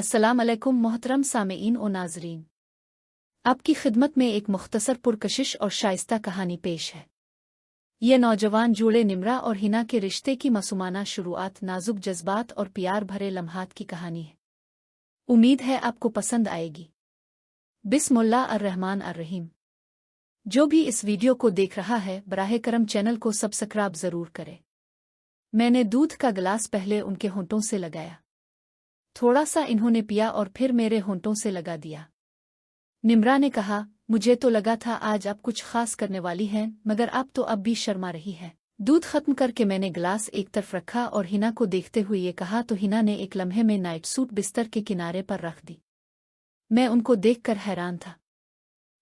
अस्सलाम अलैकुम मोहतरम सामेईन और नाजरीन, आपकी खिदमत में एक मुख्तसर पुरकशिश और शाइस्ता कहानी पेश है। ये नौजवान जोड़े निम्रा और हिना के रिश्ते की मासूमाना शुरुआत, नाजुक जज्बात और प्यार भरे लम्हात की कहानी है। उम्मीद है आपको पसंद आएगी। बिस्मिल्लाह अर्रहमान अर्रहीम। जो भी इस वीडियो को देख रहा है, बराह करम चैनल को सब्सक्राइब ज़रूर करे। मैंने दूध का गिलास पहले उनके होंठों से लगाया, थोड़ा सा इन्होंने पिया और फिर मेरे होंठों से लगा दिया। निम्रा ने कहा, मुझे तो लगा था आज आप कुछ खास करने वाली हैं, मगर आप तो अब भी शर्मा रही है। दूध खत्म करके मैंने गिलास एक तरफ रखा और हिना को देखते हुए ये कहा तो हिना ने एक लम्हे में नाइट सूट बिस्तर के किनारे पर रख दी। मैं उनको देखकर हैरान था।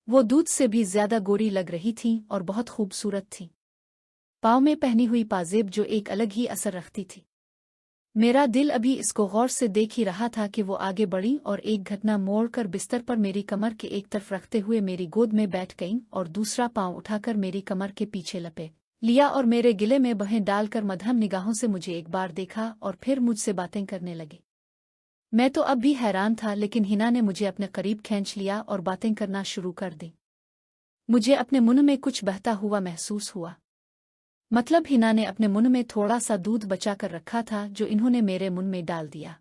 वो दूध से भी ज्यादा गोरी लग रही थीं और बहुत खूबसूरत थीं। पाँव में पहनी हुई पाजेब जो एक अलग ही असर रखती थी। मेरा दिल अभी इसको गौर से देख ही रहा था कि वो आगे बढ़ी और एक घटना मोड़कर बिस्तर पर मेरी कमर के एक तरफ रखते हुए मेरी गोद में बैठ गईं और दूसरा पांव उठाकर मेरी कमर के पीछे लपेट लिया और मेरे गिले में बहें डालकर मध्यम निगाहों से मुझे एक बार देखा और फिर मुझसे बातें करने लगी। मैं तो अब भी हैरान था, लेकिन हिना ने मुझे अपने करीब खींच लिया और बातें करना शुरू कर दी। मुझे अपने मुंह में कुछ बहता हुआ महसूस हुआ। मतलब हिना ने अपने मुंह में थोड़ा सा दूध बचा कर रखा था जो इन्होंने मेरे मुंह में डाल दिया।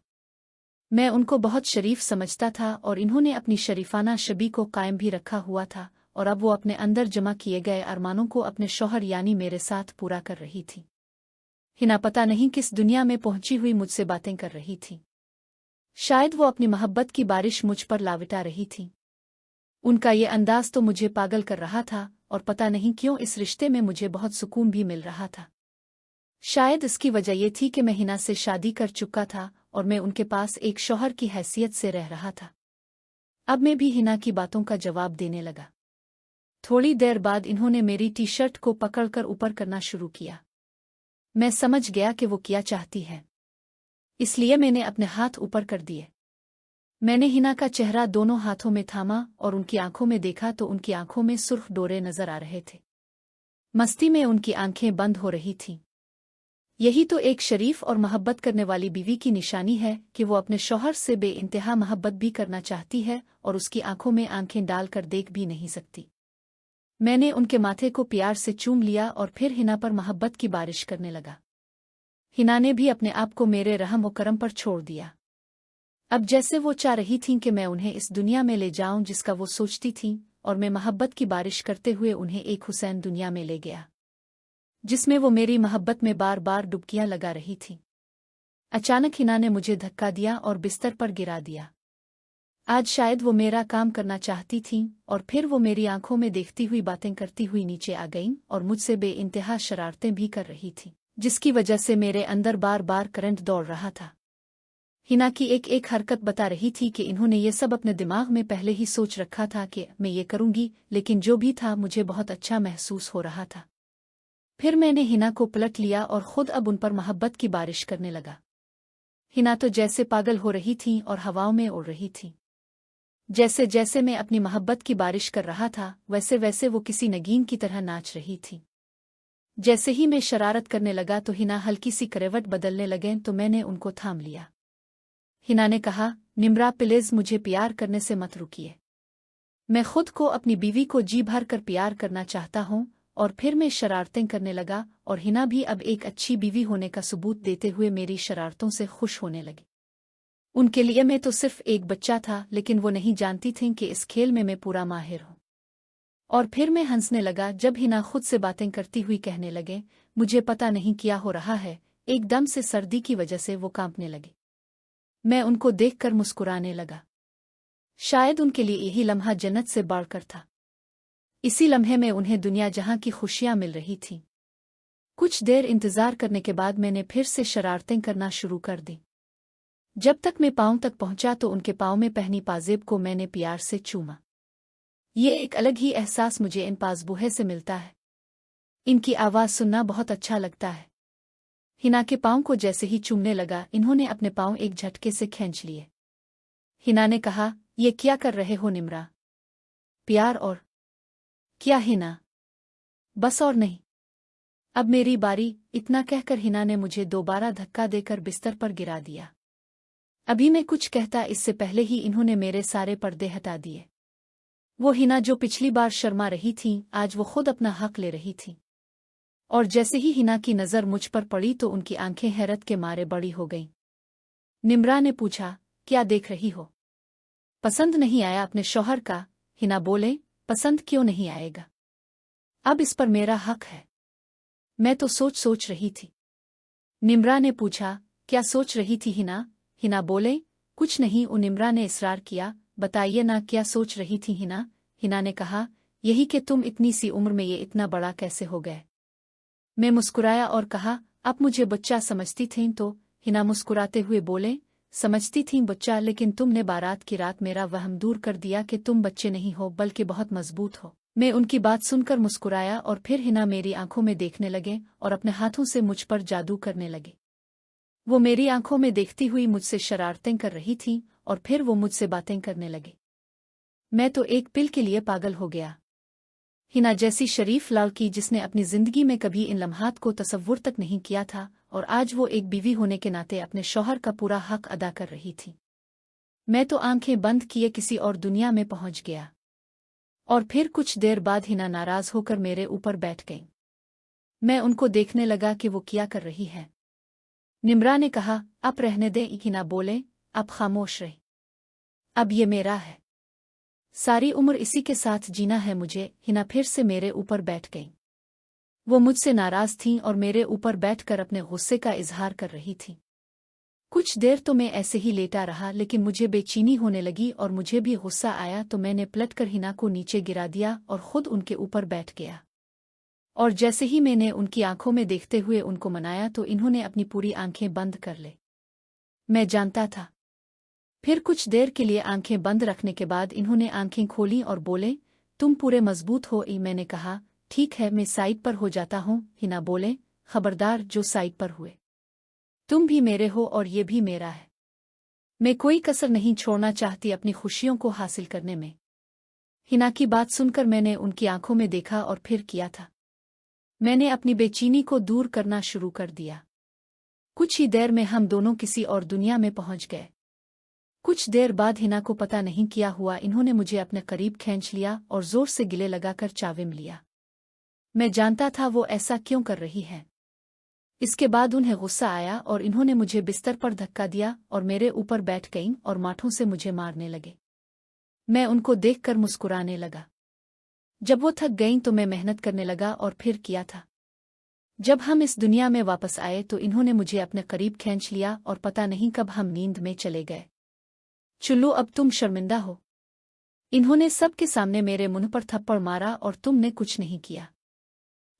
मैं उनको बहुत शरीफ समझता था और इन्होंने अपनी शरीफाना शबी को कायम भी रखा हुआ था और अब वो अपने अंदर जमा किए गए अरमानों को अपने शौहर यानी मेरे साथ पूरा कर रही थी। हिना पता नहीं किस दुनिया में पहुंची हुई मुझसे बातें कर रही थी। शायद वो अपनी मोहब्बत की बारिश मुझ पर लाविटा रही थी। उनका ये अंदाज तो मुझे पागल कर रहा था और पता नहीं क्यों इस रिश्ते में मुझे बहुत सुकून भी मिल रहा था। शायद इसकी वजह ये थी कि मैं हिना से शादी कर चुका था और मैं उनके पास एक शौहर की हैसियत से रह रहा था। अब मैं भी हिना की बातों का जवाब देने लगा। थोड़ी देर बाद इन्होंने मेरी टी शर्ट को पकड़कर ऊपर करना शुरू किया। मैं समझ गया कि वो क्या चाहती है, इसलिए मैंने अपने हाथ ऊपर कर दिए। मैंने हिना का चेहरा दोनों हाथों में थामा और उनकी आंखों में देखा तो उनकी आंखों में सुर्ख डोरे नजर आ रहे थे। मस्ती में उनकी आंखें बंद हो रही थीं। यही तो एक शरीफ और मोहब्बत करने वाली बीवी की निशानी है कि वो अपने शौहर से बेइंतहा मोहब्बत भी करना चाहती है और उसकी आंखों में आंखें डालकर देख भी नहीं सकती। मैंने उनके माथे को प्यार से चूम लिया और फिर हिना पर मोहब्बत की बारिश करने लगा। हिना ने भी अपने आप को मेरे रहम व करम पर छोड़ दिया। अब जैसे वो चाह रही थीं कि मैं उन्हें इस दुनिया में ले जाऊं जिसका वो सोचती थीं, और मैं मोहब्बत की बारिश करते हुए उन्हें एक हुसैन दुनिया में ले गया जिसमें वो मेरी मोहब्बत में बार बार डुबकियां लगा रही थी। अचानक हिना ने मुझे धक्का दिया और बिस्तर पर गिरा दिया। आज शायद वो मेरा काम करना चाहती थीं और फिर वो मेरी आंखों में देखती हुई बातें करती हुई नीचे आ गईं और मुझसे बेइंतहा शरारतें भी कर रही थीं, जिसकी वजह से मेरे अंदर बार बार करंट दौड़ रहा था। हिना की एक एक हरकत बता रही थी कि इन्होंने ये सब अपने दिमाग में पहले ही सोच रखा था कि मैं ये करूंगी, लेकिन जो भी था मुझे बहुत अच्छा महसूस हो रहा था। फिर मैंने हिना को पलट लिया और खुद अब उन पर मोहब्बत की बारिश करने लगा। हिना तो जैसे पागल हो रही थीं और हवाओं में उड़ रही थीं। जैसे जैसे मैं अपनी मोहब्बत की बारिश कर रहा था वैसे वैसे वो किसी नगीन की तरह नाच रही थी। जैसे ही मैं शरारत करने लगा तो हिना हल्की सी करवट बदलने लगे तो मैंने उनको थाम लिया। हिना ने कहा, निम्रा प्लीज मुझे प्यार करने से मत रुकिए। मैं खुद को अपनी बीवी को जी भर कर प्यार करना चाहता हूँ। और फिर मैं शरारतें करने लगा और हिना भी अब एक अच्छी बीवी होने का सबूत देते हुए मेरी शरारतों से खुश होने लगी। उनके लिए मैं तो सिर्फ एक बच्चा था, लेकिन वो नहीं जानती थीं कि इस खेल में मैं पूरा माहिर हूँ। और फिर मैं हंसने लगा जब हिना खुद से बातें करती हुई कहने लगे, मुझे पता नहीं क्या हो रहा है, एकदम से सर्दी की वजह से वो कांपने लगी। मैं उनको देखकर मुस्कुराने लगा। शायद उनके लिए यही लम्हा जन्नत से बढ़कर था। इसी लम्हे में उन्हें दुनिया जहां की खुशियां मिल रही थीं। कुछ देर इंतजार करने के बाद मैंने फिर से शरारतें करना शुरू कर दी। जब तक मैं पाँव तक पहुंचा तो उनके पाँव में पहनी पाजेब को मैंने प्यार से चूमा। ये एक अलग ही एहसास मुझे इन पाजबूहे से मिलता है। इनकी आवाज़ सुनना बहुत अच्छा लगता है। हिना के पाँव को जैसे ही चूमने लगा, इन्होंने अपने पाँव एक झटके से खींच लिए। हिना ने कहा, ये क्या कर रहे हो निम्रा? प्यार और क्या हिना? बस और नहीं, अब मेरी बारी। इतना कहकर हिना ने मुझे दोबारा धक्का देकर बिस्तर पर गिरा दिया। अभी मैं कुछ कहता इससे पहले ही इन्होंने मेरे सारे पर्दे हटा दिए। वो हिना जो पिछली बार शर्मा रही थी, आज वो खुद अपना हक ले रही थी। और जैसे ही हिना की नज़र मुझ पर पड़ी तो उनकी आंखें हैरत के मारे बड़ी हो गईं। निम्रा ने पूछा, क्या देख रही हो? पसंद नहीं आया अपने शौहर का? हिना बोले, पसंद क्यों नहीं आएगा? अब इस पर मेरा हक है। मैं तो सोच रही थी। निम्रा ने पूछा, क्या सोच रही थी हिना? हिना बोले, कुछ नहीं। निम्रा ने इसरार किया, बताइए ना क्या सोच रही थी हिना? हिना ने कहा, यही कि तुम इतनी सी उम्र में ये इतना बड़ा कैसे हो गए। मैं मुस्कुराया और कहा, आप मुझे बच्चा समझती थीं? तो हिना मुस्कुराते हुए बोले, समझती थीं बच्चा, लेकिन तुमने बारात की रात मेरा वहम दूर कर दिया कि तुम बच्चे नहीं हो बल्कि बहुत मजबूत हो। मैं उनकी बात सुनकर मुस्कुराया और फिर हिना मेरी आंखों में देखने लगे और अपने हाथों से मुझ पर जादू करने लगे। वो मेरी आंखों में देखती हुई मुझसे शरारतें कर रही थी और फिर वो मुझसे बातें करने लगे। मैं तो एक पिल के लिए पागल हो गया। हिना जैसी शरीफ लड़की जिसने अपनी जिंदगी में कभी इन लम्हात को तसव्वुर तक नहीं किया था, और आज वो एक बीवी होने के नाते अपने शौहर का पूरा हक अदा कर रही थी। मैं तो आंखें बंद किए किसी और दुनिया में पहुंच गया। और फिर कुछ देर बाद हिना नाराज होकर मेरे ऊपर बैठ गई। मैं उनको देखने लगा कि वो क्या कर रही है। निम्रा ने कहा, अब रहने दे। हिना बोले, अब खामोश रहे, अब ये मेरा है, सारी उम्र इसी के साथ जीना है मुझे। हिना फिर से मेरे ऊपर बैठ गई। वो मुझसे नाराज थीं और मेरे ऊपर बैठकर अपने गुस्से का इजहार कर रही थीं। कुछ देर तो मैं ऐसे ही लेटा रहा, लेकिन मुझे बेचैनी होने लगी और मुझे भी गुस्सा आया, तो मैंने पलटकर हिना को नीचे गिरा दिया और खुद उनके ऊपर बैठ गया। और जैसे ही मैंने उनकी आंखों में देखते हुए उनको मनाया तो इन्होंने अपनी पूरी आंखें बंद कर ले। मैं जानता था। फिर कुछ देर के लिए आंखें बंद रखने के बाद इन्होंने आंखें खोलीं और बोले, तुम पूरे मजबूत हो। मैंने कहा, ठीक है, मैं साइड पर हो जाता हूँ। हिना बोले, खबरदार, जो साइड पर हुए। तुम भी मेरे हो और ये भी मेरा है। मैं कोई कसर नहीं छोड़ना चाहती अपनी खुशियों को हासिल करने में। हिना की बात सुनकर मैंने उनकी आंखों में देखा और फिर किया था। मैंने अपनी बेचैनी को दूर करना शुरू कर दिया। कुछ ही देर में हम दोनों किसी और दुनिया में पहुंच गए। कुछ देर बाद हिना को पता नहीं क्या हुआ, इन्होंने मुझे अपने करीब खींच लिया और जोर से गिले लगाकर चाविम लिया। मैं जानता था वो ऐसा क्यों कर रही है। इसके बाद उन्हें गुस्सा आया और इन्होंने मुझे बिस्तर पर धक्का दिया और मेरे ऊपर बैठ गईं और माठों से मुझे मारने लगे। मैं उनको देखकर मुस्कुराने लगा। जब वो थक गईं तो मैं मेहनत करने लगा और फिर किया था। जब हम इस दुनिया में वापस आए तो इन्होंने मुझे अपने करीब खींच लिया और पता नहीं कब हम नींद में चले गए। चुल्लू, अब तुम शर्मिंदा हो। इन्होंने सबके सामने मेरे मुंह पर थप्पड़ मारा और तुमने कुछ नहीं किया।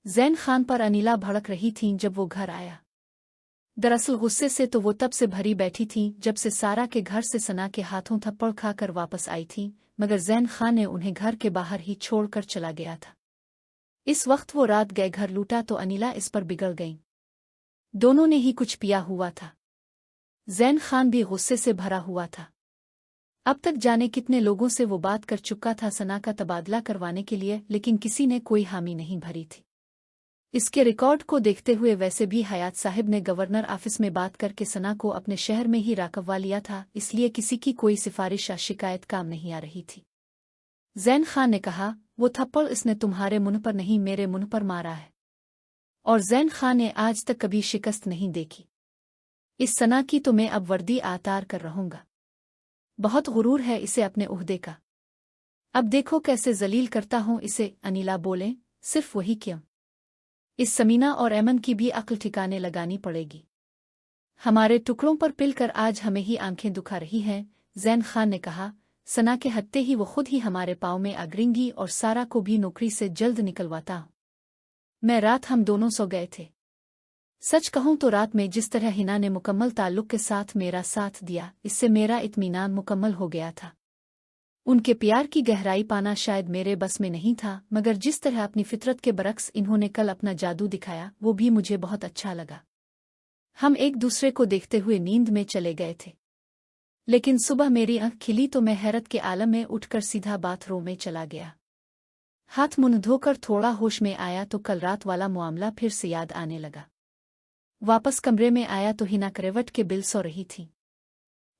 ज़ैन खान पर अनिला भड़क रही थीं जब वो घर आया। दरअसल गुस्से से तो वो तब से भरी बैठी थीं जब से सारा के घर से सना के हाथों थप्पड़ खाकर वापस आई थीं, मगर ज़ैन खान ने उन्हें घर के बाहर ही छोड़कर चला गया था। इस वक्त वो रात गए घर लूटा तो अनिला इस पर बिगड़ गईं। दोनों ने ही कुछ पिया हुआ था। ज़ैन खान भी गुस्से से भरा हुआ था। अब तक जाने कितने लोगों से वो बात कर चुका था सना का तबादला करवाने के लिए, लेकिन किसी ने कोई हामी नहीं भरी थी। इसके रिकॉर्ड को देखते हुए वैसे भी हयात साहिब ने गवर्नर ऑफिस में बात करके सना को अपने शहर में ही राकबवा लिया था, इसलिए किसी की कोई सिफारिश या शिकायत काम नहीं आ रही थी। ज़ैन खान ने कहा, वो थप्पड़ इसने तुम्हारे मुंह पर नहीं मेरे मुंह पर मारा है। और ज़ैन खान ने आज तक कभी शिकस्त नहीं देखी। इस सना की तो मैं अब वर्दी आतार कर रहूंगा। बहुत गुरूर है इसे अपने उहदे का। अब देखो कैसे जलील करता हूं इसे। अनिला बोले, सिर्फ वही क्यों, इस समीना और ऐमन की भी अक्ल ठिकाने लगानी पड़ेगी। हमारे टुकड़ों पर पिलकर आज हमें ही आंखें दुखा रही हैं। ज़ैन खान ने कहा, सना के हत्ते ही वो खुद ही हमारे पाँव में अग्रिंगी और सारा को भी नौकरी से जल्द निकलवाता हूं। मैं रात हम दोनों सो गए थे। सच कहूं तो रात में जिस तरह हिना ने मुकम्मल ताल्लुक के साथ मेरा साथ दिया, इससे मेरा इत्मीनान मुकम्मल हो गया था। उनके प्यार की गहराई पाना शायद मेरे बस में नहीं था, मगर जिस तरह अपनी फितरत के बरक्स इन्होंने कल अपना जादू दिखाया वो भी मुझे बहुत अच्छा लगा। हम एक दूसरे को देखते हुए नींद में चले गए थे, लेकिन सुबह मेरी आंख खिली तो मैं हैरत के आलम में उठकर सीधा बाथरूम में चला गया। हाथ मुंह धोकर थोड़ा होश में आया तो कल रात वाला मामला फिर से याद आने लगा। वापस कमरे में आया तो हिना करवट के बिल सो रही थी।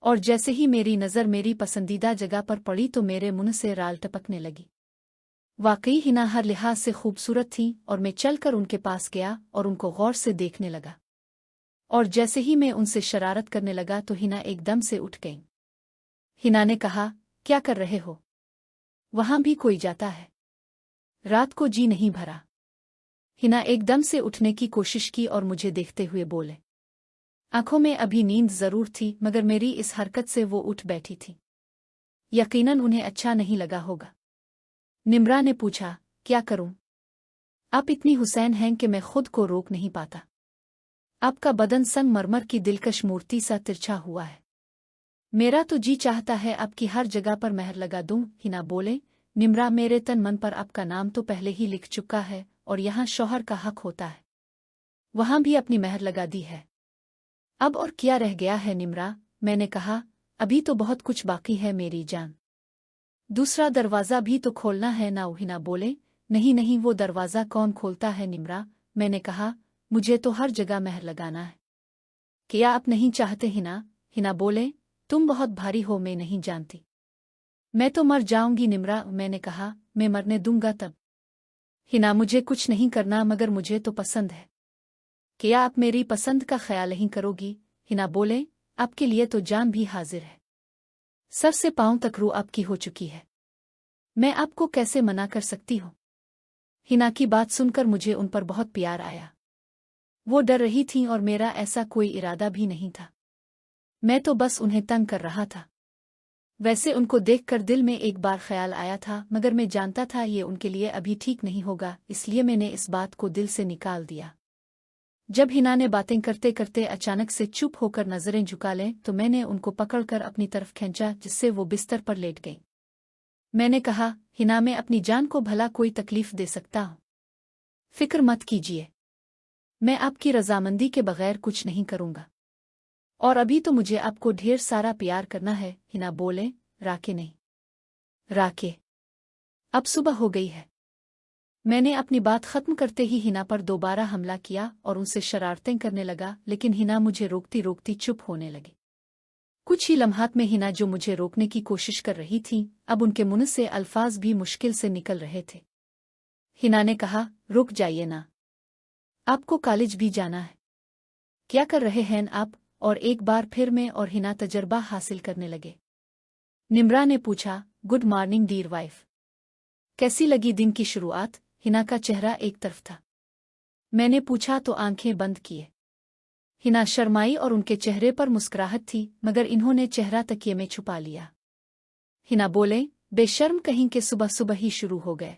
और जैसे ही मेरी नज़र मेरी पसंदीदा जगह पर पड़ी तो मेरे मुंह से राल टपकने लगी। वाकई हिना हर लिहाज से खूबसूरत थी और मैं चलकर उनके पास गया और उनको गौर से देखने लगा। और जैसे ही मैं उनसे शरारत करने लगा तो हिना एकदम से उठ गई। हिना ने कहा, क्या कर रहे हो? वहां भी कोई जाता है? रात को जी नहीं भरा? हिना एकदम से उठने की कोशिश की और मुझे देखते हुए बोले। आंखों में अभी नींद जरूर थी मगर मेरी इस हरकत से वो उठ बैठी थी। यकीनन उन्हें अच्छा नहीं लगा होगा। निम्रा ने पूछा, क्या करूं? आप इतनी हुसैन हैं कि मैं खुद को रोक नहीं पाता। आपका बदन संगमरमर की दिलकश मूर्ति सा तिरछा हुआ है। मेरा तो जी चाहता है आपकी हर जगह पर मेहर लगा दूं। हिना बोले, निम्रा, मेरे तन मन पर आपका नाम तो पहले ही लिख चुका है और यहाँ शौहर का हक होता है। वहां भी अपनी मेहर लगा दी है। अब और क्या रह गया है निम्रा? मैंने कहा, अभी तो बहुत कुछ बाकी है मेरी जान। दूसरा दरवाज़ा भी तो खोलना है ना। हिना बोले, नहीं नहीं, वो दरवाज़ा कौन खोलता है निम्रा? मैंने कहा, मुझे तो हर जगह मेहर लगाना है। क्या आप नहीं चाहते हिना? हिना बोले, तुम बहुत भारी हो, मैं नहीं जानती। मैं तो मर जाऊंगी निम्रा। मैंने कहा, मैं मरने दूंगा तब। हिना, मुझे कुछ नहीं करना मगर मुझे तो पसंद है। क्या आप मेरी पसंद का ख्याल नहीं करोगी? हिना बोले, आपके लिए तो जान भी हाजिर है। सर से पांव तक रूह आपकी हो चुकी है। मैं आपको कैसे मना कर सकती हूँ? हिना की बात सुनकर मुझे उन पर बहुत प्यार आया। वो डर रही थीं और मेरा ऐसा कोई इरादा भी नहीं था। मैं तो बस उन्हें तंग कर रहा था। वैसे उनको देखकर दिल में एक बार ख्याल आया था मगर मैं जानता था ये उनके लिए अभी ठीक नहीं होगा, इसलिए मैंने इस बात को दिल से निकाल दिया। जब हिना ने बातें करते करते अचानक से चुप होकर नजरें झुका लें तो मैंने उनको पकड़कर अपनी तरफ खींचा, जिससे वो बिस्तर पर लेट गई। मैंने कहा, हिना, मैं अपनी जान को भला कोई तकलीफ दे सकता हूँ? फिक्र मत कीजिए, मैं आपकी रजामंदी के बगैर कुछ नहीं करूँगा। और अभी तो मुझे आपको ढेर सारा प्यार करना है। हिना बोले, राके नहीं। राके, अब सुबह हो गई है। मैंने अपनी बात खत्म करते ही हिना पर दोबारा हमला किया और उनसे शरारतें करने लगा, लेकिन हिना मुझे रोकती रोकती चुप होने लगी। कुछ ही लम्हात में हिना, जो मुझे रोकने की कोशिश कर रही थी, अब उनके मुंह से अल्फाज भी मुश्किल से निकल रहे थे। हिना ने कहा, रुक जाइए ना, आपको कॉलेज भी जाना है। क्या कर रहे हैं आप? और एक बार फिर मैं और हिना तजर्बा हासिल करने लगे। निम्रा ने पूछा, गुड मॉर्निंग डियर वाइफ, कैसी लगी दिन की शुरुआत? हिना का चेहरा एक तरफ था। मैंने पूछा तो आंखें बंद किए। हिना शर्माई और उनके चेहरे पर मुस्कुराहट थी मगर इन्होंने चेहरा तकिए में छुपा लिया। हिना बोले, बेशर्म कहीं के सुबह सुबह ही शुरू हो गए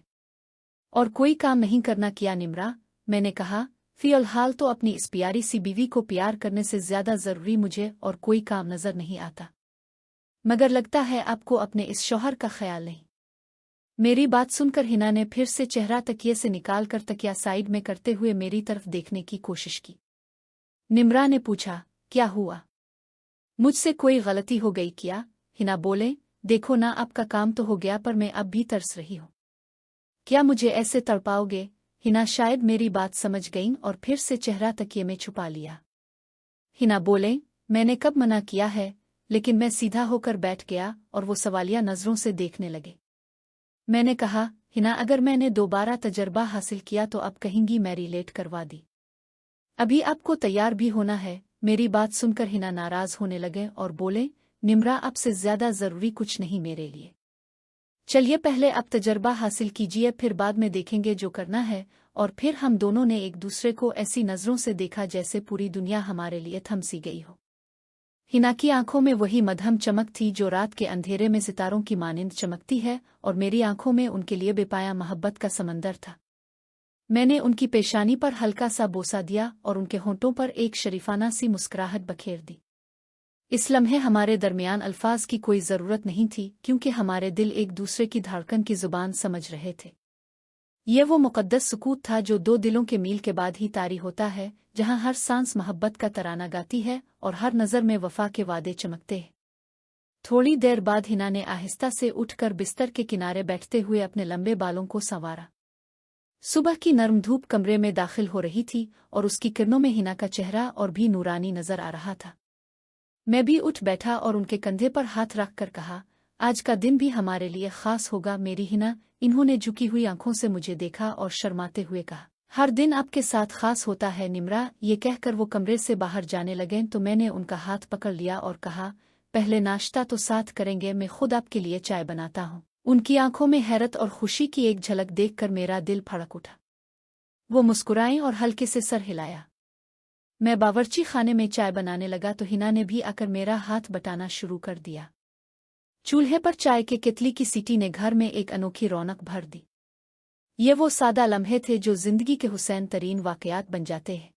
और कोई काम नहीं करना किया निम्रा? मैंने कहा, फिलहाल तो अपनी इस प्यारी सी बीवी को प्यार करने से ज्यादा जरूरी मुझे और कोई काम नजर नहीं आता, मगर लगता है आपको अपने इस शौहर का ख्याल नहीं। मेरी बात सुनकर हिना ने फिर से चेहरा तकिए से निकालकर तकिया साइड में करते हुए मेरी तरफ देखने की कोशिश की। निम्रा ने पूछा, क्या हुआ? मुझसे कोई गलती हो गई क्या? हिना बोले, देखो ना, आपका काम तो हो गया पर मैं अब भी तरस रही हूँ। क्या मुझे ऐसे तड़पाओगे? हिना शायद मेरी बात समझ गईं और फिर से चेहरा तकिए में छुपा लिया। हिना बोले, मैंने कब मना किया है? लेकिन मैं सीधा होकर बैठ गया और वो सवालिया नजरों से देखने लगे। मैंने कहा, हिना, अगर मैंने दोबारा तजर्बा हासिल किया तो अब कहेंगी मैं रिलेट करवा दी। अभी आपको तैयार भी होना है। मेरी बात सुनकर हिना नाराज होने लगे और बोले, निम्रा, आपसे ज्यादा जरूरी कुछ नहीं मेरे लिए। चलिए पहले आप तजर्बा हासिल कीजिए, फिर बाद में देखेंगे जो करना है। और फिर हम दोनों ने एक दूसरे को ऐसी नजरों से देखा जैसे पूरी दुनिया हमारे लिए थम सी गई हो। हिना की आंखों में वही मध्यम चमक थी जो रात के अंधेरे में सितारों की मानिंद चमकती है, और मेरी आंखों में उनके लिए बेपाया मोहब्बत का समंदर था। मैंने उनकी पेशानी पर हल्का सा बोसा दिया और उनके होंठों पर एक शरीफाना सी मुस्कुराहट बखेर दी। इस लम्हे हमारे दरमियान अल्फाज की कोई ज़रूरत नहीं थी, क्योंकि हमारे दिल एक दूसरे की धड़कन की जुबान समझ रहे थे। ये वो मुक़द्दस सुकूत था जो दो दिलों के मील के बाद ही तारी होता है, जहाँ हर सांस मोहब्बत का तराना गाती है और हर नज़र में वफ़ा के वादे चमकते हैं। थोड़ी देर बाद हिना ने आहिस्ता से उठकर बिस्तर के किनारे बैठते हुए अपने लंबे बालों को संवारा। सुबह की नर्म धूप कमरे में दाखिल हो रही थी और उसकी किरणों में हिना का चेहरा और भी नूरानी नजर आ रहा था। मैं भी उठ बैठा और उनके कंधे पर हाथ रख कर कहा, आज का दिन भी हमारे लिए खास होगा मेरी हिना। इन्होंने झुकी हुई आंखों से मुझे देखा और शर्माते हुए कहा, हर दिन आपके साथ खास होता है निम्रा। ये कहकर वो कमरे से बाहर जाने लगे तो मैंने उनका हाथ पकड़ लिया और कहा, पहले नाश्ता तो साथ करेंगे, मैं खुद आपके लिए चाय बनाता हूँ। उनकी आंखों में हैरत और खुशी की एक झलक देखकर मेरा दिल फड़क उठा। वो मुस्कुराई और हल्के से सर हिलाया। मैं बावर्ची खाने में चाय बनाने लगा तो हिना ने भी आकर मेरा हाथ बटाना शुरू कर दिया। चूल्हे पर चाय के केतली की सीटी ने घर में एक अनोखी रौनक भर दी। ये वो सादा लम्हे थे जो जिंदगी के हुसैन तरीन वाकयात बन जाते हैं।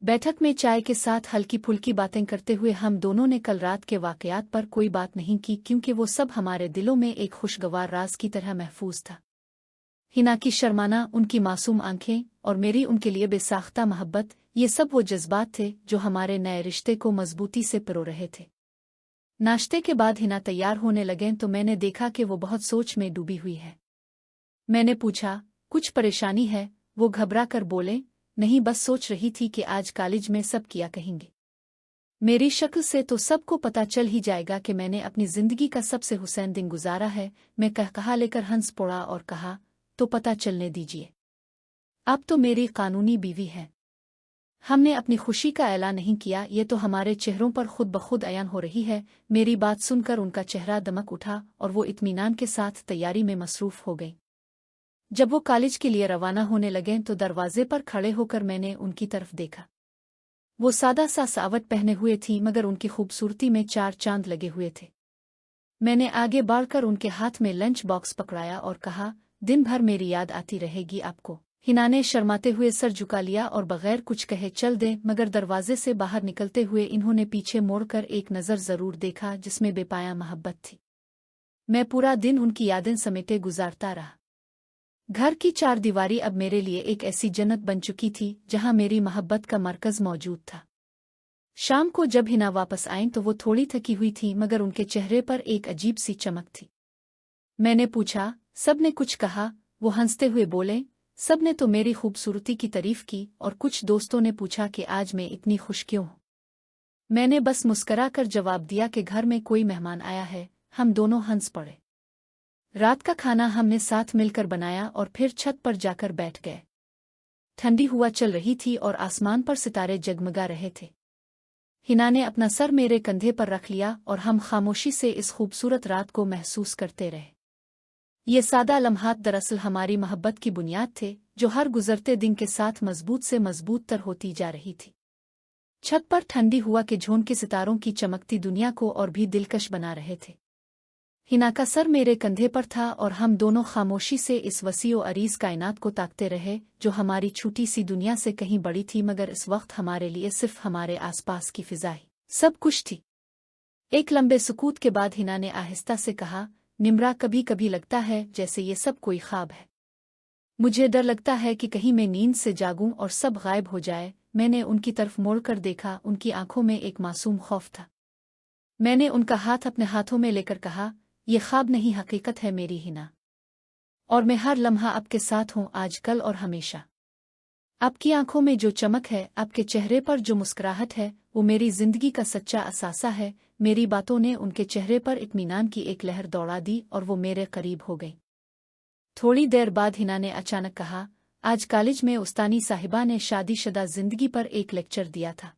बैठक में चाय के साथ हल्की फुल्की बातें करते हुए हम दोनों ने कल रात के वाकयात पर कोई बात नहीं की, क्योंकि वो सब हमारे दिलों में एक खुशगवार राज की तरह महफूज था। हिना की शर्माना, उनकी मासूम आंखें और मेरी उनके लिए बेसाख्ता मोहब्बत, ये सब वो जज्बात थे जो हमारे नए रिश्ते को मजबूती से पिरो रहे थे। नाश्ते के बाद हिना तैयार होने लगें तो मैंने देखा कि वो बहुत सोच में डूबी हुई है। मैंने पूछा, कुछ परेशानी है? वो घबरा कर बोले, नहीं, बस सोच रही थी कि आज कॉलेज में सब क्या कहेंगे। मेरी शक्ल से तो सबको पता चल ही जाएगा कि मैंने अपनी जिंदगी का सबसे हुसैन दिन गुजारा है। मैं कहा लेकर हंस पड़ा और कहा, तो पता चलने दीजिए, आप तो मेरी कानूनी बीवी हैं। हमने अपनी खुशी का ऐलान नहीं किया, ये तो हमारे चेहरों पर खुद ब खुद अयान हो रही है। मेरी बात सुनकर उनका चेहरा दमक उठा और वो इत्मीनान के साथ तैयारी में मसरूफ हो गई। जब वो कॉलेज के लिए रवाना होने लगे तो दरवाजे पर खड़े होकर मैंने उनकी तरफ देखा। वो सादा सा सावट पहने हुए थी, मगर उनकी खूबसूरती में चार चांद लगे हुए थे। मैंने आगे बढ़कर उनके हाथ में लंच बॉक्स पकड़ाया और कहा, दिन भर मेरी याद आती रहेगी आपको। हिना ने शर्माते हुए सर झुका लिया और बगैर कुछ कहे चल दे, मगर दरवाजे से बाहर निकलते हुए इन्होंने पीछे मोड़कर एक नज़र जरूर देखा जिसमें बेपाया मोहब्बत थी। मैं पूरा दिन उनकी यादें समेटे गुजारता रहा। घर की चार दीवारी अब मेरे लिए एक ऐसी जन्नत बन चुकी थी जहां मेरी मोहब्बत का मरकज मौजूद था। शाम को जब हिना वापस आईं तो वो थोड़ी थकी हुई थी, मगर उनके चेहरे पर एक अजीब सी चमक थी। मैंने पूछा, सबने कुछ कहा? वो हंसते हुए बोले, सबने तो मेरी खूबसूरती की तारीफ की और कुछ दोस्तों ने पूछा कि आज मैं इतनी खुश क्यों हूं। मैंने बस मुस्करा कर जवाब दिया कि घर में कोई मेहमान आया है। हम दोनों हंस पड़े। रात का खाना हमने साथ मिलकर बनाया और फिर छत पर जाकर बैठ गए। ठंडी हवा चल रही थी और आसमान पर सितारे जगमगा रहे थे। हिना ने अपना सर मेरे कंधे पर रख लिया और हम खामोशी से इस खूबसूरत रात को महसूस करते रहे। ये सादा लम्हात दरअसल हमारी मोहब्बत की बुनियाद थे, जो हर गुजरते दिन के साथ मजबूत से मजबूत तर होती जा रही थी। छत पर ठंडी हवा के झोंके सितारों की चमकती दुनिया को और भी दिलकश बना रहे थे। हिना का सर मेरे कंधे पर था और हम दोनों खामोशी से इस वसीओ अरीज कायनात को ताकते रहे, जो हमारी छोटी सी दुनिया से कहीं बड़ी थी, मगर इस वक्त हमारे लिए सिर्फ हमारे आसपास की फिजा ही सब कुछ थी। एक लंबे सुकूत के बाद हिना ने आहिस्ता से कहा, निम्रा, कभी कभी लगता है जैसे ये सब कोई ख्वाब है। मुझे डर लगता है कि कहीं मैं नींद से जागूं और सब गायब हो जाए। मैंने उनकी तरफ मोड़कर देखा, उनकी आंखों में एक मासूम खौफ था। मैंने उनका हाथ अपने हाथों में लेकर कहा, ये ख्वाब नहीं, हकीकत है मेरी हिना, और मैं हर लम्हा आपके साथ हूँ, आज, कल और हमेशा। आपकी आंखों में जो चमक है, आपके चेहरे पर जो मुस्कुराहट है, वो मेरी जिंदगी का सच्चा असासा है। मेरी बातों ने उनके चेहरे पर इत्मीनान की एक लहर दौड़ा दी और वो मेरे करीब हो गई। थोड़ी देर बाद हिना ने अचानक कहा, आज कॉलेज में उस्तानी साहिबा ने शादीशुदा जिंदगी पर एक लेक्चर दिया था।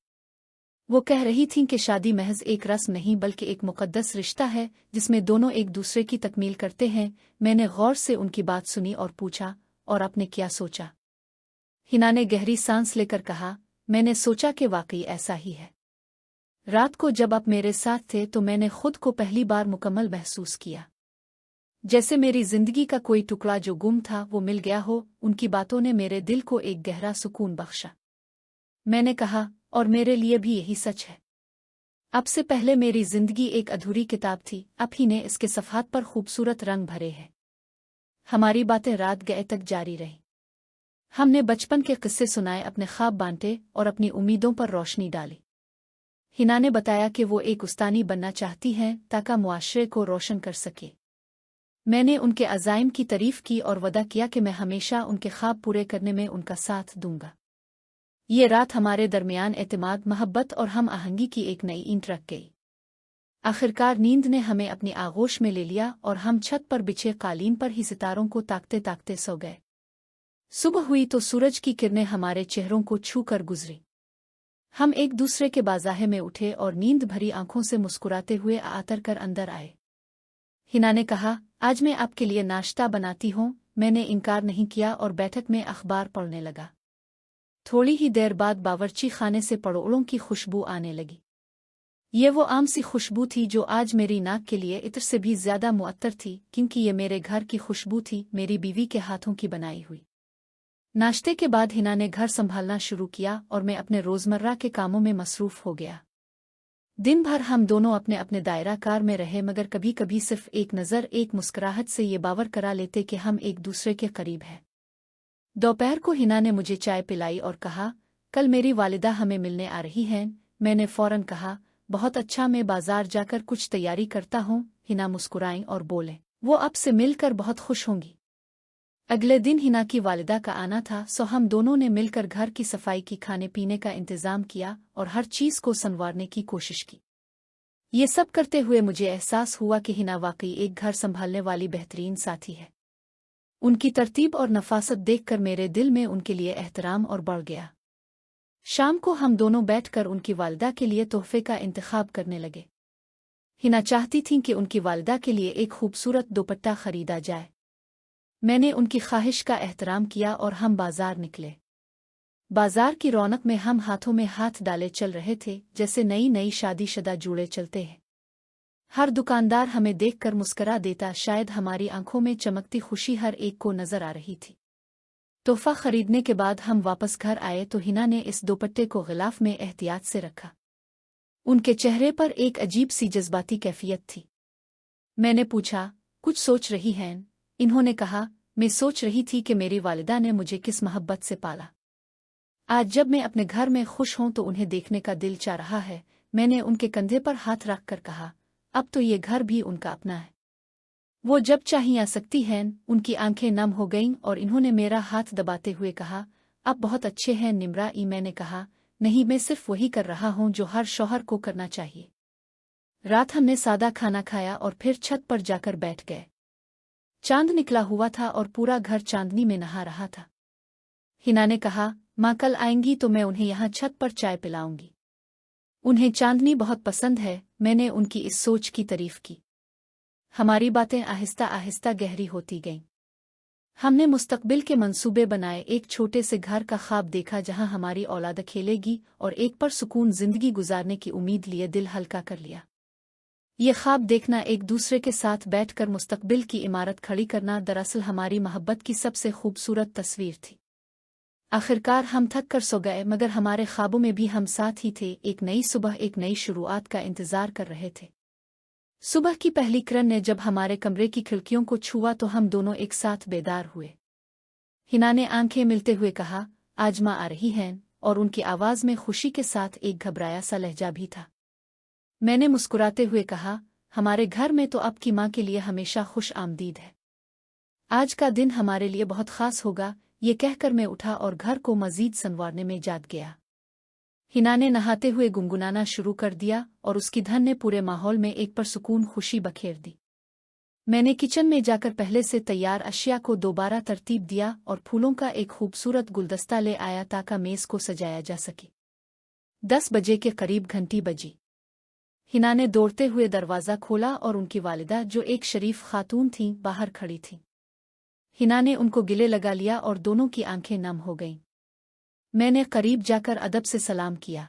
वो कह रही थीं कि शादी महज एक रस्म नहीं बल्कि एक मुकद्दस रिश्ता है जिसमें दोनों एक दूसरे की तकमील करते हैं। मैंने गौर से उनकी बात सुनी और पूछा, और आपने क्या सोचा? हिना ने गहरी सांस लेकर कहा, मैंने सोचा कि वाकई ऐसा ही है। रात को जब आप मेरे साथ थे तो मैंने खुद को पहली बार मुकम्मल महसूस किया, जैसे मेरी जिंदगी का कोई टुकड़ा जो गुम था वो मिल गया हो। उनकी बातों ने मेरे दिल को एक गहरा सुकून बख्शा। मैंने कहा, और मेरे लिए भी यही सच है। अब से पहले मेरी जिंदगी एक अधूरी किताब थी, अब ही ने इसके सफ़हात पर खूबसूरत रंग भरे हैं। हमारी बातें रात गए तक जारी रहीं। हमने बचपन के किस्से सुनाए, अपने ख्वाब बांटे और अपनी उम्मीदों पर रोशनी डाली। हिना ने बताया कि वो एक उस्तानी बनना चाहती हैं ताकि मुआशरे को रोशन कर सके। मैंने उनके अज़ाइम की तारीफ की और वदा किया कि मैं हमेशा उनके ख्वाब पूरे करने में उनका साथ दूंगा। ये रात हमारे दरमियान एतमाद, मोहब्बत और हम आहंगी की एक नई ईंट रख गई। आखिरकार नींद ने हमें अपनी आगोश में ले लिया और हम छत पर बिछे कालीन पर ही सितारों को ताकते ताकते सो गए। सुबह हुई तो सूरज की किरणें हमारे चेहरों को छू कर गुजरी। हम एक दूसरे के बाजाहे में उठे और नींद भरी आंखों से मुस्कुराते हुए आतर कर अंदर आए। हिना ने कहा, आज मैं आपके लिए नाश्ता बनाती हूँ। मैंने इनकार नहीं किया और बैठक में अखबार पढ़ने लगा। थोड़ी ही देर बाद बावर्ची खाने से पड़ोड़ों की खुशबू आने लगी। ये वो आम सी खुशबू थी जो आज मेरी नाक के लिए इत्र से भी ज्यादा मुअत्तर थी, क्योंकि ये मेरे घर की खुशबू थी, मेरी बीवी के हाथों की बनाई हुई। नाश्ते के बाद हिना ने घर संभालना शुरू किया और मैं अपने रोजमर्रा के कामों में मसरूफ हो गया। दिन भर हम दोनों अपने अपने दायरा कार में रहे, मगर कभी कभी सिर्फ एक नज़र, एक मुस्कुराहट से ये बावर करा लेते कि हम एक दूसरे के करीब हैं। दोपहर को हिना ने मुझे चाय पिलाई और कहा, कल मेरी वालिदा हमें मिलने आ रही हैं। मैंने फौरन कहा, बहुत अच्छा, मैं बाजार जाकर कुछ तैयारी करता हूँ। हिना मुस्कुराईं और बोले, वो अब से मिलकर बहुत खुश होंगी। अगले दिन हिना की वालिदा का आना था, सो हम दोनों ने मिलकर घर की सफाई की, खाने पीने का इंतजाम किया और हर चीज़ को संवारने की कोशिश की। ये सब करते हुए मुझे एहसास हुआ कि हिना वाकई एक घर संभालने वाली बेहतरीन साथी है। उनकी तरतीब और नफासत देखकर मेरे दिल में उनके लिए एहतराम और बढ़ गया। शाम को हम दोनों बैठकर उनकी वालिदा के लिए तोहफे का इंतखाब करने लगे। हिना चाहती थीं कि उनकी वालिदा के लिए एक खूबसूरत दुपट्टा खरीदा जाए। मैंने उनकी ख्वाहिश का एहतराम किया और हम बाजार निकले। बाजार की रौनक में हम हाथों में हाथ डाले चल रहे थे, जैसे नई नई शादीशुदा जोड़े चलते हैं। हर दुकानदार हमें देखकर मुस्करा देता, शायद हमारी आंखों में चमकती खुशी हर एक को नजर आ रही थी। तोहफा खरीदने के बाद हम वापस घर आए तो हिना ने इस दुपट्टे को गिलाफ में एहतियात से रखा। उनके चेहरे पर एक अजीब सी जज्बाती कैफियत थी। मैंने पूछा, कुछ सोच रही हैं? इन्होंने कहा, मैं सोच रही थी कि मेरी वालिदा ने मुझे किस मोहब्बत से पाला। आज जब मैं अपने घर में खुश हूं तो उन्हें देखने का दिल चाह रहा है। मैंने उनके कंधे पर हाथ रखकर कहा, अब तो ये घर भी उनका अपना है। वो जब चाहे आ सकती हैं। उनकी आंखें नम हो गईं और इन्होंने मेरा हाथ दबाते हुए कहा, आप बहुत अच्छे हैं निम्रा। मैंने कहा, नहीं, मैं सिर्फ वही कर रहा हूं जो हर शौहर को करना चाहिए। रात हमने सादा खाना खाया और फिर छत पर जाकर बैठ गए। चांद निकला हुआ था और पूरा घर चांदनी में नहा रहा था। हिना ने कहा, माँ कल आएंगी तो मैं उन्हें यहाँ छत पर चाय पिलाऊंगी। उन्हें चांदनी बहुत पसंद है। मैंने उनकी इस सोच की तारीफ की। हमारी बातें आहिस्ता आहिस्ता गहरी होती गईं। हमने मुस्तकबिल के मंसूबे बनाए, एक छोटे से घर का ख्वाब देखा जहां हमारी औलाद खेलेगी और एक पर सुकून जिंदगी गुजारने की उम्मीद लिए दिल हल्का कर लिया। ये ख्वाब देखना, एक दूसरे के साथ बैठकर मुस्तकबिल की इमारत खड़ी करना, दरअसल हमारी मोहब्बत की सबसे खूबसूरत तस्वीर थी। आखिरकार हम थक कर सो गए, मगर हमारे ख्वाबों में भी हम साथ ही थे। एक नई सुबह, एक नई शुरुआत का इंतजार कर रहे थे। सुबह की पहली किरण ने जब हमारे कमरे की खिड़कियों को छुआ तो हम दोनों एक साथ बेदार हुए। हिना ने आंखें मिलते हुए कहा, आज माँ आ रही हैं, और उनकी आवाज में खुशी के साथ एक घबराया सा लहजा भी था। मैंने मुस्कुराते हुए कहा, हमारे घर में तो आपकी माँ के लिए हमेशा खुश आमदीद है। आज का दिन हमारे लिए बहुत खास होगा। ये कहकर मैं उठा और घर को मजीद संवारने में जाग गया। हिना ने नहाते हुए गुनगुनाना शुरू कर दिया और उसकी धन ने पूरे माहौल में एक परसुकून खुशी बखेर दी। मैंने किचन में जाकर पहले से तैयार अशिया को दोबारा तरतीब दिया और फूलों का एक खूबसूरत गुलदस्ता ले आया ताकि मेज़ को सजाया जा सके। 10 बजे के करीब घंटी बजी। हिना ने दौड़ते हुए दरवाज़ा खोला और उनकी वालिदा, जो एक शरीफ खातून थीं, बाहर खड़ी थीं। हिना ने उनको गिले लगा लिया और दोनों की आंखें नम हो गईं। मैंने करीब जाकर अदब से सलाम किया।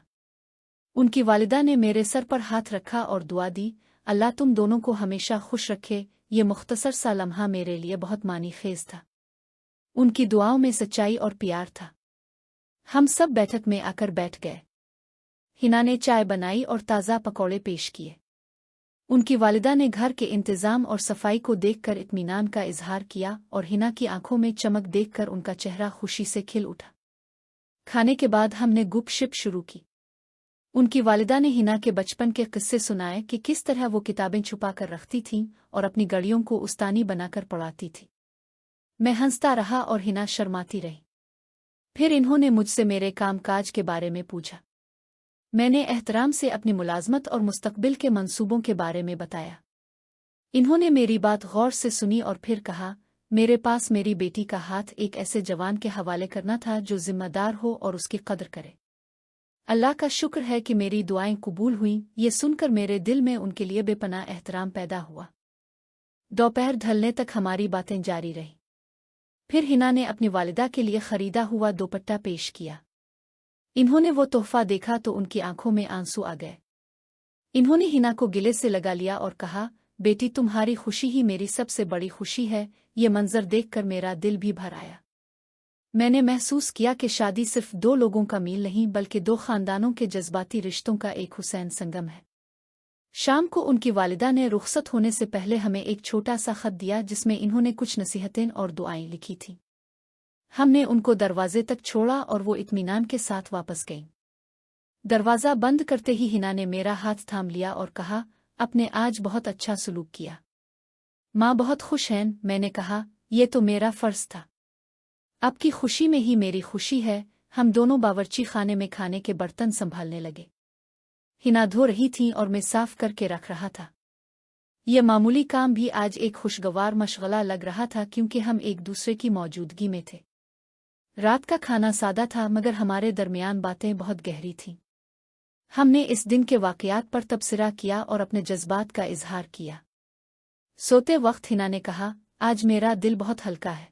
उनकी वालिदा ने मेरे सर पर हाथ रखा और दुआ दी, अल्लाह तुम दोनों को हमेशा खुश रखे। ये मुख्तसर सा लम्हा मेरे लिए बहुत मानी खेज था। उनकी दुआओं में सच्चाई और प्यार था। हम सब बैठक में आकर बैठ गए। हिना ने चाय बनाई और ताज़ा पकौड़े पेश किए। उनकी वालिदा ने घर के इंतज़ाम और सफाई को देखकर इत्मीनान का इजहार किया और हिना की आंखों में चमक देखकर उनका चेहरा खुशी से खिल उठा। खाने के बाद हमने गुपशप शुरू की। उनकी वालिदा ने हिना के बचपन के किस्से सुनाए कि किस तरह वो किताबें छुपा कर रखती थीं और अपनी गड़ियों को उस्तानी बनाकर पढ़ाती थी। मैं हंसता रहा और हिना शर्माती रही। फिर इन्होंने मुझसे मेरे कामकाज के बारे में पूछा। मैंने एहतराम से अपनी मुलाजमत और मुस्तकबिल के मंसूबों के बारे में बताया। इन्होंने मेरी बात गौर से सुनी और फिर कहा, मेरे पास मेरी बेटी का हाथ एक ऐसे जवान के हवाले करना था जो जिम्मेदार हो और उसकी कदर करे। अल्लाह का शुक्र है कि मेरी दुआएं कबूल हुईं। ये सुनकर मेरे दिल में उनके लिए बेपनाह एहतराम पैदा हुआ। दोपहर ढलने तक हमारी बातें जारी रहीं। फिर हिना ने अपनी वालिदा के लिए खरीदा हुआ दुपट्टा पेश किया। इन्होंने वो तोहफा देखा तो उनकी आंखों में आंसू आ गए। इन्होंने हिना को गिले से लगा लिया और कहा, बेटी तुम्हारी खुशी ही मेरी सबसे बड़ी खुशी है। ये मंजर देखकर मेरा दिल भी भर आया। मैंने महसूस किया कि शादी सिर्फ दो लोगों का मेल नहीं बल्कि दो खानदानों के जज्बाती रिश्तों का एक हुसैन संगम है। शाम को उनकी वालिदा ने रुखसत होने से पहले हमें एक छोटा सा खत दिया जिसमें इन्होंने कुछ नसीहतें और दुआएं लिखी थीं। हमने उनको दरवाजे तक छोड़ा और वो इत्मीनान के साथ वापस गईं। दरवाज़ा बंद करते ही हिना ने मेरा हाथ थाम लिया और कहा, आपने आज बहुत अच्छा सलूक किया। माँ बहुत खुश हैं। मैंने कहा, ये तो मेरा फर्ज था। आपकी खुशी में ही मेरी खुशी है। हम दोनों बावर्ची खाने में खाने के बर्तन संभालने लगे। हिना धो रही थीं और मैं साफ करके रख रहा था। यह मामूली काम भी आज एक खुशगवार मशगला लग रहा था क्योंकि हम एक दूसरे की मौजूदगी में थे। रात का खाना सादा था मगर हमारे दरमियान बातें बहुत गहरी थीं। हमने इस दिन के वाक़यात पर तबसरा किया और अपने जज्बात का इजहार किया। सोते वक्त हिना ने कहा, आज मेरा दिल बहुत हल्का है।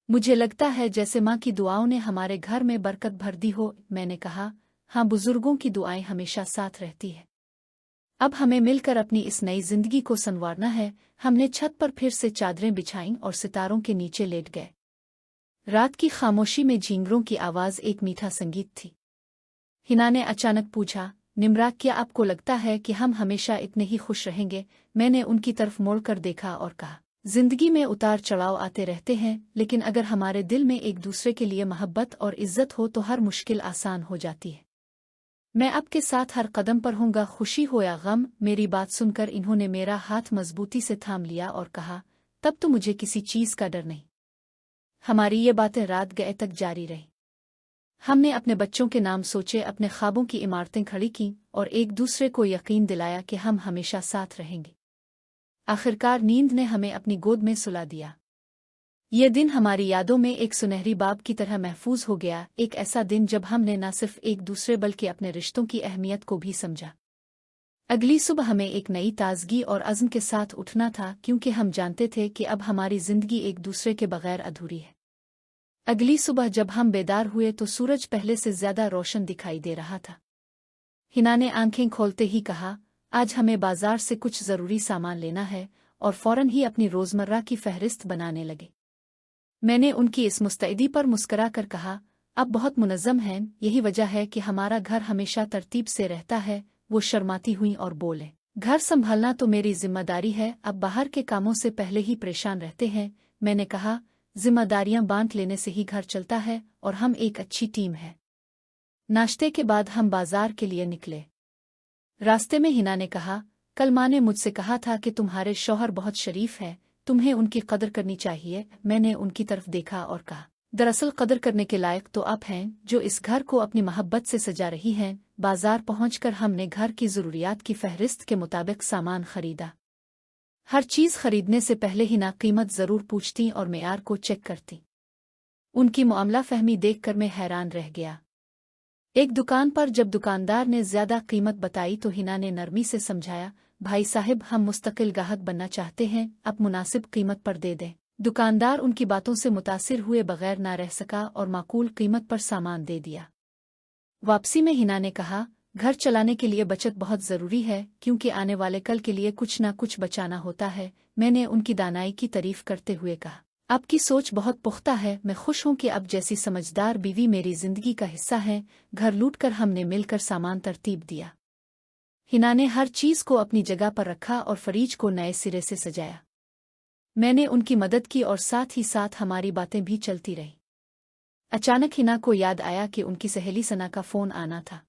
मुझे लगता है जैसे माँ की दुआओं ने हमारे घर में बरकत भर दी हो। मैंने कहा, हाँ, बुजुर्गों की दुआएं हमेशा साथ रहती है। अब हमें मिलकर अपनी इस नई जिंदगी को संवारना है। हमने छत पर फिर से चादरें बिछाईं और सितारों के नीचे लेट गए। रात की खामोशी में झींगरों की आवाज़ एक मीठा संगीत थी। हिना ने अचानक पूछा, निम्रा, क्या आपको लगता है कि हम हमेशा इतने ही खुश रहेंगे? मैंने उनकी तरफ मोड़कर देखा और कहा, जिंदगी में उतार चढ़ाव आते रहते हैं, लेकिन अगर हमारे दिल में एक दूसरे के लिए मोहब्बत और इज्जत हो तो हर मुश्किल आसान हो जाती है। मैं आपके साथ हर कदम पर हूँगा, खुशी हो या गम। मेरी बात सुनकर इन्होंने मेरा हाथ मजबूती से थाम लिया और कहा, तब तो मुझे किसी चीज़ का डर नहीं। हमारी ये बातें रात गए तक जारी रहीं। हमने अपने बच्चों के नाम सोचे, अपने ख्वाबों की इमारतें खड़ी की और एक दूसरे को यकीन दिलाया कि हम हमेशा साथ रहेंगे। आखिरकार नींद ने हमें अपनी गोद में सुला दिया। ये दिन हमारी यादों में एक सुनहरी बाब की तरह महफूज हो गया। एक ऐसा दिन जब हमने न सिर्फ एक दूसरे बल्कि अपने रिश्तों की अहमियत को भी समझा। अगली सुबह हमें एक नई ताजगी और अज़्म के साथ उठना था क्योंकि हम जानते थे कि अब हमारी जिंदगी एक दूसरे के बगैर अधूरी है। अगली सुबह जब हम बेदार हुए तो सूरज पहले से ज्यादा रोशन दिखाई दे रहा था। हिना ने आंखें खोलते ही कहा, आज हमें बाजार से कुछ जरूरी सामान लेना है, और फौरन ही अपनी रोजमर्रा की फहरिस्त बनाने लगे। मैंने उनकी इस मुस्तैदी पर मुस्करा कर कहा, अब बहुत मुनज़्ज़म हैं, यही वजह है कि हमारा घर हमेशा तरतीब से रहता है। वो शर्माती हुई और बोले, घर संभालना तो मेरी जिम्मेदारी है, अब बाहर के कामों से पहले ही परेशान रहते हैं। मैंने कहा, जिम्मेदारियां बांट लेने से ही घर चलता है और हम एक अच्छी टीम है। नाश्ते के बाद हम बाजार के लिए निकले। रास्ते में हिना ने कहा, कल माँ ने मुझसे कहा था कि तुम्हारे शौहर बहुत शरीफ है, तुम्हें उनकी कदर करनी चाहिए। मैंने उनकी तरफ देखा और कहा, दरअसल कदर करने के लायक तो आप हैं जो इस घर को अपनी मोहब्बत से सजा रही हैं। बाजार पहुंचकर हमने घर की ज़रूरियात की फहरिस्त के मुताबिक सामान खरीदा। हर चीज़ खरीदने से पहले हिना कीमत ज़रूर पूछती और मेयार को चेक करती। उनकी मामला फहमी देखकर मैं हैरान रह गया। एक दुकान पर जब दुकानदार ने ज़्यादा कीमत बताई तो हिना ने नरमी से समझाया, भाई साहब, हम मुस्तकिल गाहक बनना चाहते हैं, अब मुनासिब कीमत पर दे दें। दुकानदार उनकी बातों से मुतासिर हुए बगैर ना रह सका और माकूल कीमत पर सामान दे दिया। वापसी में हिना ने कहा, घर चलाने के लिए बचत बहुत ज़रूरी है क्योंकि आने वाले कल के लिए कुछ ना कुछ बचाना होता है। मैंने उनकी दानाई की तारीफ करते हुए कहा, आपकी सोच बहुत पुख्ता है। मैं खुश हूँ कि अब जैसी समझदार बीवी मेरी जिंदगी का हिस्सा है। घर लूटकर हमने मिलकर सामान तरतीब दिया। हिना ने हर चीज़ को अपनी जगह पर रखा और फरीज को नए सिरे से सजाया। मैंने उनकी मदद की और साथ ही साथ हमारी बातें भी चलती रहीं। अचानक हिना को याद आया कि उनकी सहेली सना का फ़ोन आना था।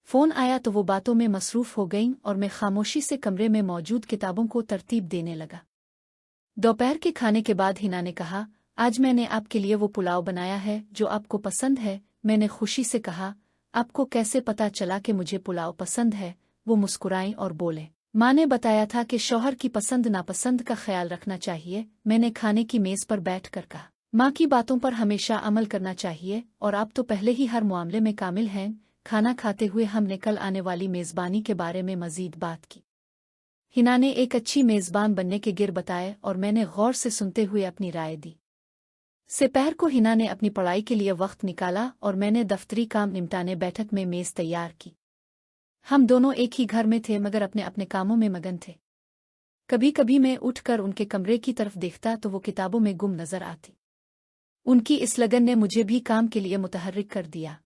फ़ोन आया तो वो बातों में मसरूफ़ हो गईं और मैं खामोशी से कमरे में मौजूद किताबों को तरतीब देने लगा। दोपहर के खाने के बाद हिना ने कहा, आज मैंने आपके लिए वो पुलाव बनाया है जो आपको पसंद है। मैंने खुशी से कहा, आपको कैसे पता चला कि मुझे पुलाव पसंद है? वो मुस्कुराई और बोले, माँ ने बताया था कि शौहर की पसंद नापसंद का ख्याल रखना चाहिए। मैंने खाने की मेज पर बैठ कर कहा, माँ की बातों पर हमेशा अमल करना चाहिए और आप तो पहले ही हर मामले में कामिल हैं। खाना खाते हुए हमने कल आने वाली मेज़बानी के बारे में मजीद बात की। हिना ने एक अच्छी मेज़बान बनने के गिर बताए और मैंने गौर से सुनते हुए अपनी राय दी। दोपहर को हिना ने अपनी पढ़ाई के लिए वक्त निकाला और मैंने दफ्तरी काम निपटाने बैठक में मेज़ तैयार की। हम दोनों एक ही घर में थे मगर अपने अपने कामों में मगन थे। कभी कभी मैं उठकर उनके कमरे की तरफ देखता तो वो किताबों में गुम नजर आती। उनकी इस लगन ने मुझे भी काम के लिए मुतहर्रिक कर दिया।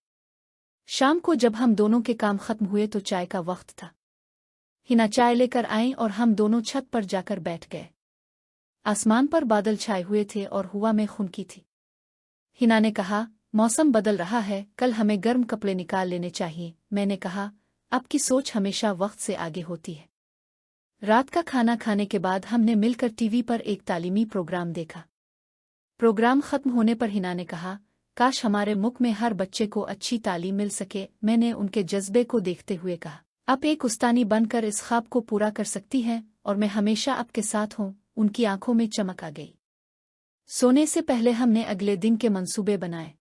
शाम को जब हम दोनों के काम खत्म हुए तो चाय का वक्त था। हिना चाय लेकर आईं और हम दोनों छत पर जाकर बैठ गए। आसमान पर बादल छाए हुए थे और हवा में खुनकी थी। हिना ने कहा, मौसम बदल रहा है, कल हमें गर्म कपड़े निकाल लेने चाहिए। मैंने कहा, आपकी सोच हमेशा वक्त से आगे होती है। रात का खाना खाने के बाद हमने मिलकर टीवी पर एक तालीमी प्रोग्राम देखा। प्रोग्राम खत्म होने पर हिना ने कहा, काश हमारे मुल्क में हर बच्चे को अच्छी तालीम मिल सके। मैंने उनके जज्बे को देखते हुए कहा, आप एक उस्तानी बनकर इस ख्वाब को पूरा कर सकती हैं और मैं हमेशा आपके साथ हूँ। उनकी आंखों में चमक आ गई। सोने से पहले हमने अगले दिन के मंसूबे बनाए।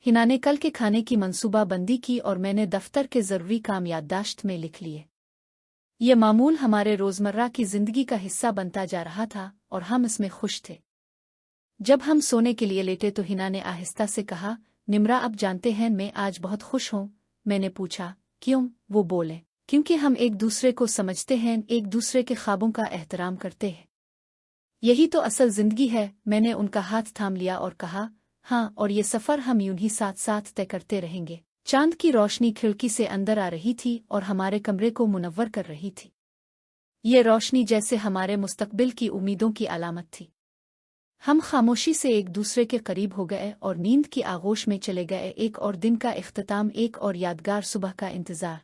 हिना ने कल के खाने की मंसूबा बंदी की और मैंने दफ्तर के ज़रूरी काम याददाश्त में लिख लिए। ये मामूल हमारे रोज़मर्रा की ज़िंदगी का हिस्सा बनता जा रहा था और हम इसमें खुश थे। जब हम सोने के लिए लेटे तो हिना ने आहिस्ता से कहा, निम्रा अब जानते हैं मैं आज बहुत खुश हूँ। मैंने पूछा, क्यों? वो बोले, क्योंकि हम एक दूसरे को समझते हैं, एक दूसरे के ख्वाबों का एहतराम करते हैं। यही तो असल जिंदगी है। मैंने उनका हाथ थाम लिया और कहा, हाँ, और ये सफ़र हम यूं ही साथ साथ तय करते रहेंगे। चांद की रोशनी खिड़की से अंदर आ रही थी और हमारे कमरे को मुनव्वर कर रही थी। ये रोशनी जैसे हमारे मुस्तकबिल की उम्मीदों की अलामत थी। हम खामोशी से एक दूसरे के करीब हो गए और नींद की आगोश में चले गए। एक और दिन का इख्तिताम, एक और यादगार सुबह का इंतज़ार।